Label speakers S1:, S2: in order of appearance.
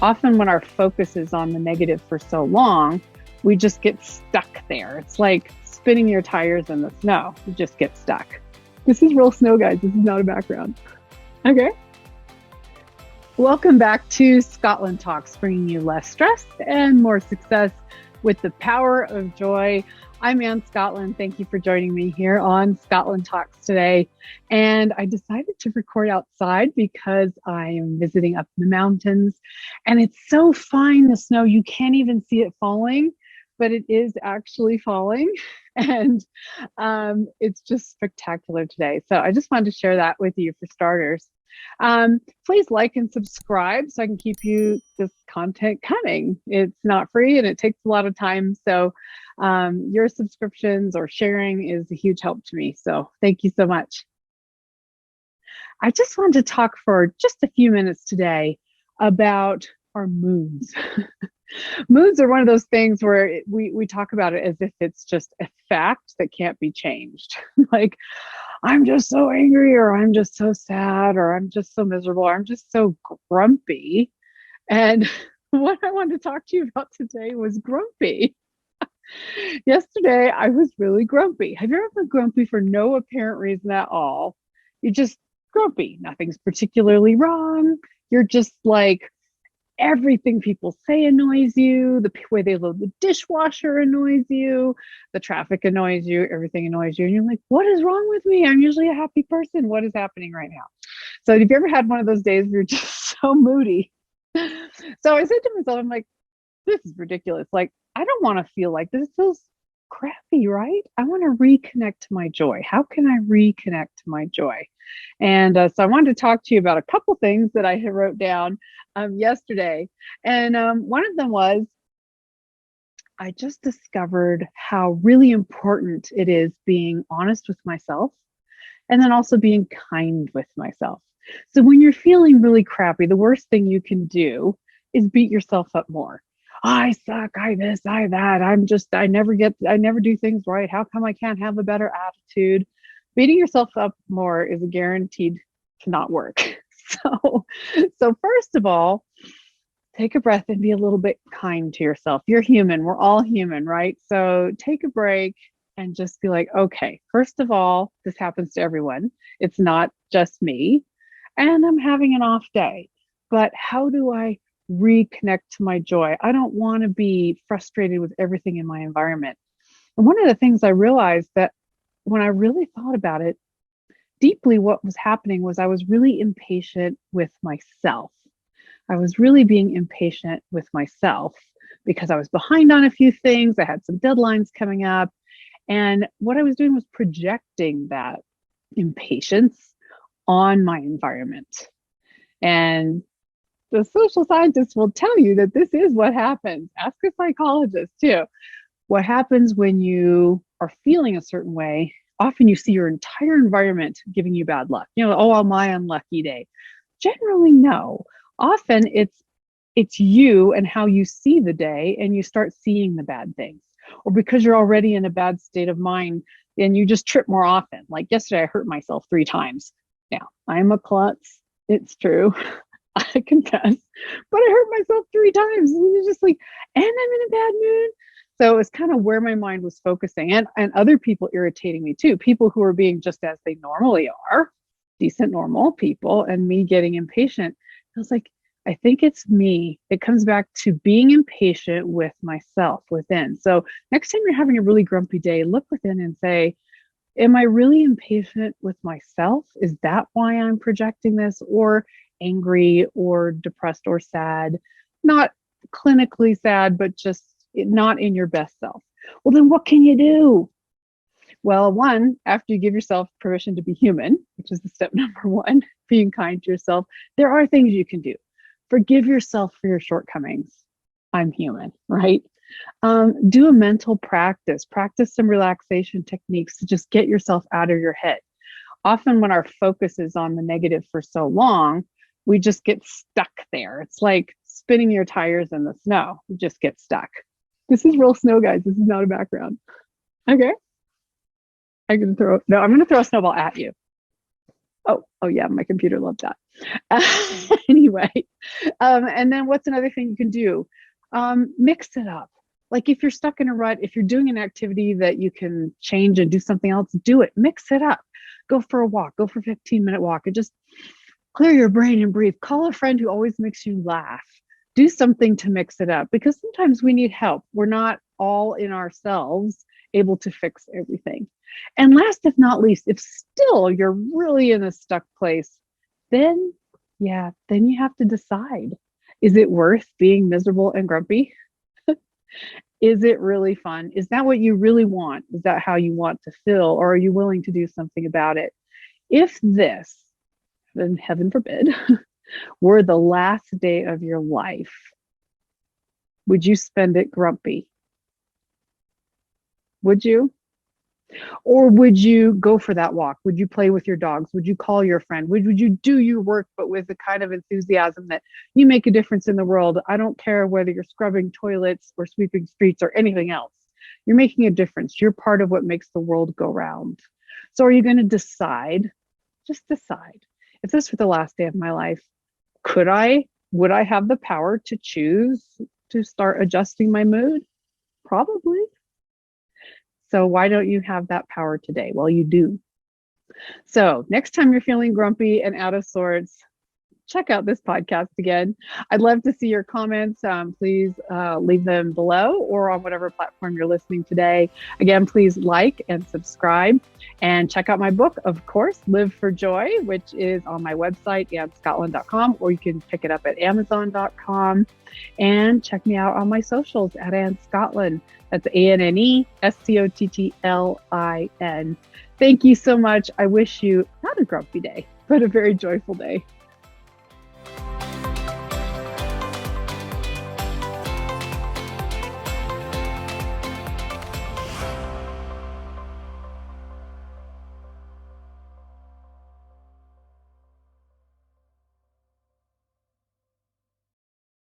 S1: Often when our focus is on the negative for so long, we just get stuck there. It's like spinning your tires in the snow. You just get stuck. This is real snow, guys. This is not a background. Okay. Welcome back to Scottlin Talks, bringing you less stress and more success with the power of joy. I'm Ann Scottlin. Thank you for joining me here on Scottlin Talks today. And I decided to record outside because I am visiting up in the mountains and it's so fine, the snow, you can't even see it falling, but it is actually falling. And it's just spectacular today. So I just wanted to share that with you for starters. Please like and subscribe so I can keep you this content coming. It's not free and it takes a lot of time. So your subscriptions or sharing is a huge help to me. So thank you so much. I just wanted to talk for just a few minutes today about our moods. Moods are one of those things where we talk about it as if it's just a fact that can't be changed. Like, I'm just so angry, or I'm just so sad, or I'm just so miserable, or I'm just so grumpy. And what I wanted to talk to you about today was grumpy. Yesterday, I was really grumpy. Have you ever been grumpy for no apparent reason at all? You're just grumpy. Nothing's particularly wrong. You're just like, everything people say annoys you. The way they load the dishwasher annoys you. The traffic annoys you. Everything annoys you. And you're like, what is wrong with me? I'm usually a happy person. What is happening right now? So have you ever had one of those days where you're just so moody? So I said to myself, I'm like, this is ridiculous. Like, I don't want to feel like this. It feels crappy, right? I want to reconnect to my joy. How can I reconnect to my joy? And so I wanted to talk to you about a couple things that I had wrote down yesterday. And one of them was, I just discovered how really important it is being honest with myself and then also being kind with myself. So when you're feeling really crappy, the worst thing you can do is beat yourself up more. I suck, I this, I that. I never do things right. How come I can't have a better attitude? Beating yourself up more is guaranteed to not work. So first of all, take a breath and be a little bit kind to yourself. You're human. We're all human, right? So take a break and just be like, okay, first of all, this happens to everyone. It's not just me. And I'm having an off day. But how do I reconnect to my joy? I don't want to be frustrated with everything in my environment. And one of the things I realized that when I really thought about it deeply, what was happening was I was really impatient with myself. I was really being impatient with myself because I was behind on a few things. I had some deadlines coming up. And what I was doing was projecting that impatience on my environment. And the social scientists will tell you that this is what happens. Ask a psychologist too. What happens when you are feeling a certain way, often you see your entire environment giving you bad luck. Oh, my unlucky day. Generally, no. Often it's you and how you see the day, and you start seeing the bad things. Or because you're already in a bad state of mind, then you just trip more often. Like yesterday, I hurt myself 3 times. Now, I'm a klutz. It's true. I confess, but I hurt myself 3 times. And it's just like, and I'm in a bad mood. So it was kind of where my mind was focusing, and other people irritating me too. People who are being just as they normally are, decent, normal people, and me getting impatient. I was like, I think it's me. It comes back to being impatient with myself within. So next time you're having a really grumpy day, look within and say, am I really impatient with myself? Is that why I'm projecting this? Or angry or depressed or sad? Not clinically sad, but just not in your best self. Well, then what can you do? Well, one, after you give yourself permission to be human, which is the step number 1, being kind to yourself, there are things you can do. Forgive yourself for your shortcomings. I'm human, right? Do a mental practice some relaxation techniques to just get yourself out of your head. Often when our focus is on the negative for so long, we just get stuck there. It's like spinning your tires in the snow. You just get stuck. This is real snow, guys. This is not a background. Okay. I'm going to throw a snowball at you. Oh yeah, my computer loved that. Anyway, and then what's another thing you can do? Mix it up. Like if you're stuck in a rut, if you're doing an activity that you can change and do something else, do it. Mix it up. Go for a walk. Go for a 15-minute walk and just clear your brain and breathe. Call a friend who always makes you laugh. Do something to mix it up because sometimes we need help. We're not all in ourselves able to fix everything. And last if not least, if still you're really in a stuck place, then then you have to decide. Is it worth being miserable and grumpy? Is it really fun? Is that what you really want? Is that how you want to feel? Or are you willing to do something about it? If this, then heaven forbid, were the last day of your life, would you spend it grumpy? Would you? Or would you go for that walk? Would you play with your dogs? Would you call your friend? Would you do your work, but with the kind of enthusiasm that you make a difference in the world? I don't care whether you're scrubbing toilets or sweeping streets or anything else. You're making a difference. You're part of what makes the world go round. So are you going to decide, just decide, if this were the last day of my life, would I have the power to choose to start adjusting my mood? Probably. So why don't you have that power today? Well, you do. So next time you're feeling grumpy and out of sorts, check out this podcast again. I'd love to see your comments. Please leave them below or on whatever platform you're listening today. Again, please like and subscribe and check out my book, of course, Live for Joy, which is on my website, Scottlin.com, or you can pick it up at amzn.to. And check me out on my socials at Anne Scottlin. That's ANNESCOTTLIN. Thank you so much. I wish you not a grumpy day, but a very joyful day.